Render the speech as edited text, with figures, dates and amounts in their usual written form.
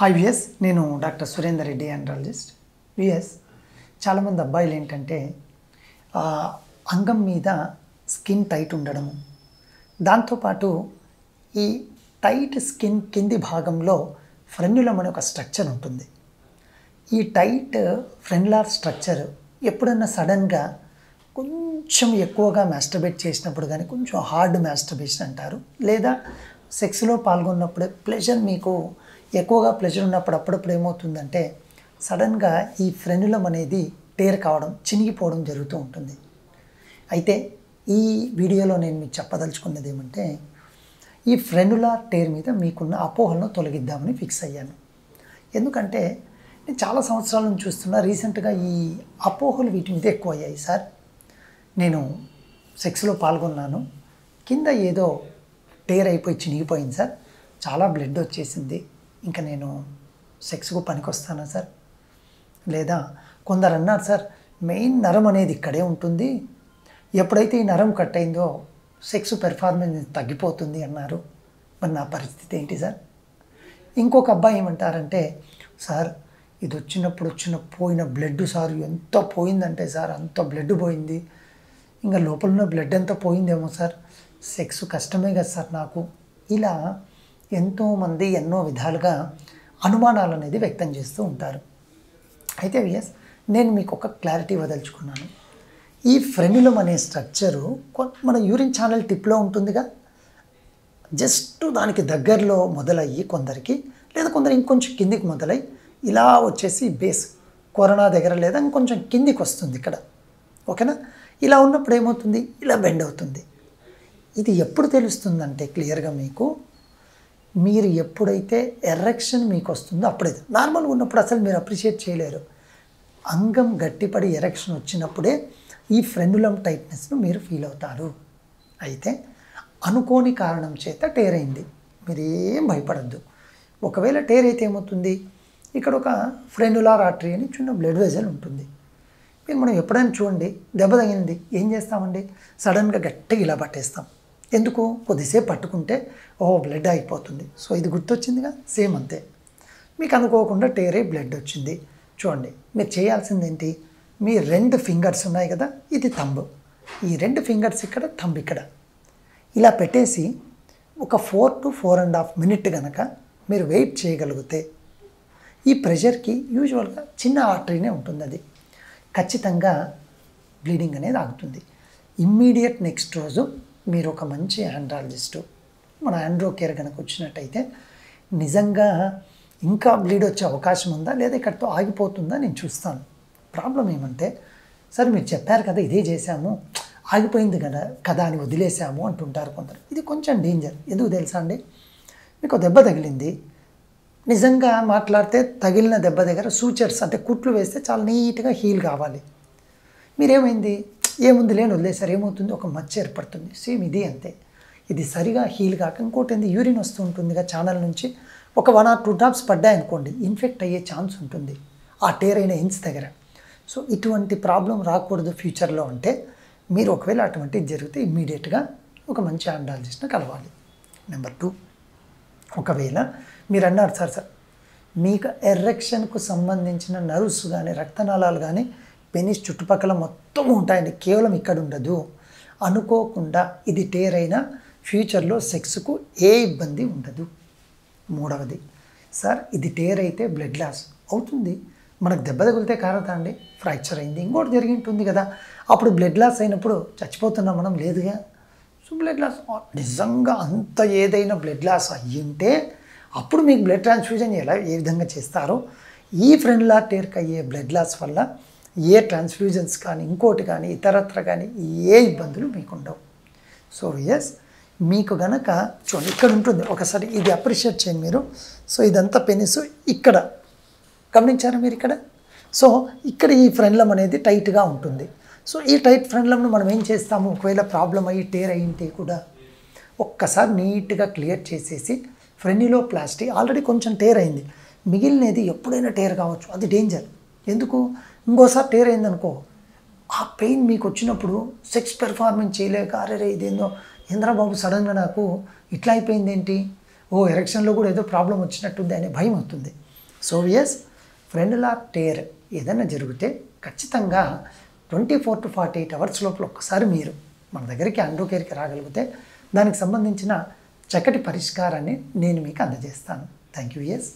Hi viewers, నేను doctor Surender Reddy andrologist. Viewers, చాలామంది అబ్బాయిలు ఏంటంటే అంగం మీద స్కిన్ టైట్ ఉండడము, దాంతోపాటు ఈ టైట్ స్కిన్ కింది భాగంలో ఫ్రెన్యులం అనే ఒక స్ట్రక్చర్ ఉంటుంది. ఈ టైట్ ఫ్రెన్యులర్ స్ట్రక్చర్ ఎప్పుడన్నా సడన్గా కొంచెం ఎక్కువగా మాస్టర్బేట్ చేసినప్పుడు కానీ, కొంచెం హార్డ్ మాస్టర్బేషన్ అంటారు, లేదా సెక్స్లో పాల్గొన్నప్పుడే ప్లెజర్ మీకు ఎక్కువగా ప్లెజర్ ఉన్నప్పుడు అప్పుడప్పుడు ఏమవుతుందంటే సడన్గా ఈ ఫ్రెన్యులం అనేది టేర్ కావడం, చినిగిపోవడం జరుగుతూ ఉంటుంది. అయితే ఈ వీడియోలో నేను మీకు చెప్పదలుచుకున్నది ఏమంటే, ఈ ఫ్రెన్యులర్ టేర్ మీద మీకున్న అపోహలను తొలగిద్దామని ఫిక్స్ అయ్యాను. ఎందుకంటే నేను చాలా సంవత్సరాల నుంచి చూస్తున్నా, రీసెంట్గా ఈ అపోహలు వీటి మీద ఎక్కువ అయ్యాయి. సార్, నేను సెక్స్లో పాల్గొన్నాను, కింద ఏదో టేర్ అయిపోయి చినిగిపోయింది సార్, చాలా బ్లడ్ వచ్చేసింది, ఇంకా నేను సెక్స్కు పనికొస్తానా సార్? లేదా కొందరు అన్నారు, సార్ మెయిన్ నరం అనేది ఇక్కడే ఉంటుంది, ఎప్పుడైతే ఈ నరం కట్ అయిందో సెక్స్ పెర్ఫార్మెన్స్ తగ్గిపోతుంది అన్నారు. మరి నా పరిస్థితి ఏంటి సార్? ఇంకొక అబ్బాయి ఏమంటారంటే, సార్ ఇది వచ్చిన పోయిన బ్లడ్ సార్, ఎంత పోయిందంటే సార్ అంత బ్లడ్ పోయింది, ఇంకా లోపల ఉన్న బ్లడ్ ఎంత పోయిందేమో సార్, సెక్స్ కష్టమే కదా సార్ నాకు. ఇలా ఎంతోమంది ఎన్నో విధాలుగా అనుమానాలు అనేది వ్యక్తం చేస్తూ ఉంటారు. అయితే విఎస్, నేను మీకు ఒక క్లారిటీ వదలుచుకున్నాను. ఈ ఫ్రెన్యులం అనే స్ట్రక్చరు మన యూరిన్ ఛానల్ టిప్లో ఉంటుందిగా, జస్ట్ దానికి దగ్గరలో మొదలయ్యి కొందరికి, లేదా కొందరు ఇంకొంచెం కిందికి మొదలై ఇలా వచ్చేసి బేస్ కొరనా దగ్గర లేదా ఇంకొంచెం కిందికి వస్తుంది ఇక్కడ. ఓకేనా? ఇలా ఉన్నప్పుడు ఏమవుతుంది, ఇలా బెండ్ అవుతుంది. ఇది ఎప్పుడు తెలుస్తుందంటే క్లియర్గా మీకు, మీరు ఎప్పుడైతే ఎరెక్షన్ మీకు వస్తుందో అప్పుడే. నార్మల్గా ఉన్నప్పుడు అసలు మీరు అప్రిషియేట్ చేయలేరు. అంగం గట్టిపడి ఎరెక్షన్ వచ్చినప్పుడే ఈ ఫ్రెన్యులం టైట్నెస్ను మీరు ఫీల్ అవుతారు. అయితే అనుకోని కారణం చేత టేర్ అయింది, మీరేం భయపడద్దు. ఒకవేళ టేర్ అయితే ఏమవుతుంది, ఇక్కడ ఒక ఫ్రెన్యులర్ ఆర్టరీ అని చిన్న బ్లడ్ వెజల్ ఉంటుంది. మీరు మనం ఎప్పుడైనా చూడండి, దెబ్బ తగిలింది ఏం చేస్తామండి, సడన్గా గట్టిగా ఇలా పట్టేస్తాం. ఎందుకు? కొద్దిసేపు పట్టుకుంటే బ్లడ్ అయిపోతుంది. సో ఇది గుర్తొచ్చిందిగా, సేమ్ అంతే. మీకు అనుకోకుండా టేరే బ్లడ్ వచ్చింది. చూడండి, మీరు చేయాల్సింది ఏంటి, మీ 2 ఫింగర్స్ ఉన్నాయి కదా, ఇది థంబ్, ఈ 2 ఫింగర్స్ ఇక్కడ, థంబ్ ఇక్కడ, ఇలా పెట్టేసి ఒక 4 to 4.5 minutes కనుక మీరు వెయిట్ చేయగలిగితే, ఈ ప్రెషర్కి యూజువల్గా చిన్న ఆర్టరీనే ఉంటుంది, అది ఖచ్చితంగా బ్లీడింగ్ అనేది ఆగుతుంది. ఇమ్మీడియట్ నెక్స్ట్ రోజు మీరు ఒక మంచి ఆండ్రాలజిస్టు, మన ఆండ్రో కేర్ కనుక వచ్చినట్టయితే, నిజంగా ఇంకా బ్లీడ్ వచ్చే అవకాశం ఉందా లేదా ఇక్కడితో ఆగిపోతుందా నేను చూస్తాను. ప్రాబ్లం ఏమంటే, సరే మీరు చెప్పారు కదా ఇదే చేశాము, ఆగిపోయింది కదా అని వదిలేసాము అంటుంటారు కొందరు. ఇది కొంచెం డేంజర్. ఎందుకు తెలుసా అండి, మీకు దెబ్బ తగిలింది, నిజంగా మాట్లాడితే తగిలిన దెబ్బ దగ్గర సూచర్స్ అంటే కుట్లు వేస్తే చాలా నీట్గా హీల్ కావాలి. మీరేమైంది, ఏముంది లేని వదిలేసారు, ఏమవుతుంది, ఒక మచ్చ ఏర్పడుతుంది. సేమ్ ఇది అంతే. ఇది సరిగా హీల్ కాక ఇంకోటి ఏంది, యూరిన్ వస్తూ ఉంటుందిగా ఛానల్ నుంచి, ఒక 1 or 2 drops పడ్డాయనుకోండి, ఇన్ఫెక్ట్ అయ్యే ఛాన్స్ ఉంటుంది ఆ టేర్ అయిన ఎండ్స్ దగ్గర. సో ఇటువంటి ప్రాబ్లం రాకూడదు ఫ్యూచర్లో అంటే, మీరు ఒకవేళ అటువంటిది జరిగితే ఇమ్మీడియట్గా ఒక మంచి ఆండ్రాలజిస్ట్ని కలవాలి. నెంబర్ 2, ఒకవేళ మీరు అన్నారు, సార్ మీకు ఎరెక్షన్కు సంబంధించిన నర్వ్స్ కానీ రక్తనాళాలు కానీ పెనిస్ చుట్టుపక్కల మొత్తం ఉంటాయండి, కేవలం ఇక్కడ ఉండదు, అనుకోకుండా ఇది టేర్ అయినా ఫ్యూచర్లో సెక్స్కు ఏ ఇబ్బంది ఉండదు. 3వది, సార్ ఇది టేర్ అయితే బ్లడ్ లాస్ అవుతుంది, మనకు దెబ్బ తగిలితే కారదా అండి, ఫ్రాక్చర్ అయింది, ఇంకోటి జరిగి ఉంటుంది కదా, అప్పుడు బ్లడ్ లాస్ అయినప్పుడు చచ్చిపోతున్నాం మనం, లేదుగా. సో బ్లడ్ లాస్ నిజంగా అంత ఏదైనా బ్లడ్ లాస్ అయ్యింటే అప్పుడు మీకు బ్లడ్ ట్రాన్స్ఫ్యూజన్ ఏ విధంగా చేస్తారో, ఈ ఫ్రెన్యులర్ టేర్కి అయ్యే బ్లడ్ లాస్ వల్ల ఏ ట్రాన్స్ఫ్యూజన్స్ కానీ ఇంకోటి కానీ ఇతరత్ర కానీ ఏ ఇబ్బందులు మీకు ఉండవు. సో ఎస్, మీకు గనక చూడండి ఇక్కడ ఉంటుంది, ఒకసారి ఇది అప్రిషియేట్ చేయండి మీరు. సో ఇదంతా పెనిస్ ఇక్కడ గమనించారా మీరు ఇక్కడ. సో ఇక్కడ ఈ ఫ్రెన్యులం అనేది టైట్గా ఉంటుంది. సో ఈ టైట్ ఫ్రెన్యులంను మనం ఏం చేస్తాము, ఒకవేళ ప్రాబ్లం అయ్యి టేర్ అయ్యింటే కూడా ఒక్కసారి నీట్గా క్లియర్ చేసేసి, ఫ్రెన్యులోప్లాస్టీ ఆల్రెడీ కొంచెం టేర్ అయింది, మిగిలినది ఎప్పుడైనా టేర్ కావచ్చు, అది డేంజర్. ఎందుకు, ఇంకోసారి టేర్ అయిందనుకో, ఆ పెయిన్ మీకు వచ్చినప్పుడు సెక్స్ పెర్ఫార్మెన్స్ చేయలేక, అరే ఇదేందో ఇంద్రబాబు సడన్గా నాకు ఇట్లా అయిపోయింది ఏంటి, ఎరెక్షన్లో కూడా ఏదో ప్రాబ్లం వచ్చినట్టుంది అనే భయం అవుతుంది. సో ఎస్ ఫ్రెండులార్ టేర్ ఏదైనా జరిగితే ఖచ్చితంగా 24 to 48 అవర్స్ లోపల ఒక్కసారి మీరు మన దగ్గరికి అండోకేర్కి రాగలిగితే దానికి సంబంధించిన చక్కటి పరిష్కారాన్ని నేను మీకు అందజేస్తాను. Thank you. ఎస్.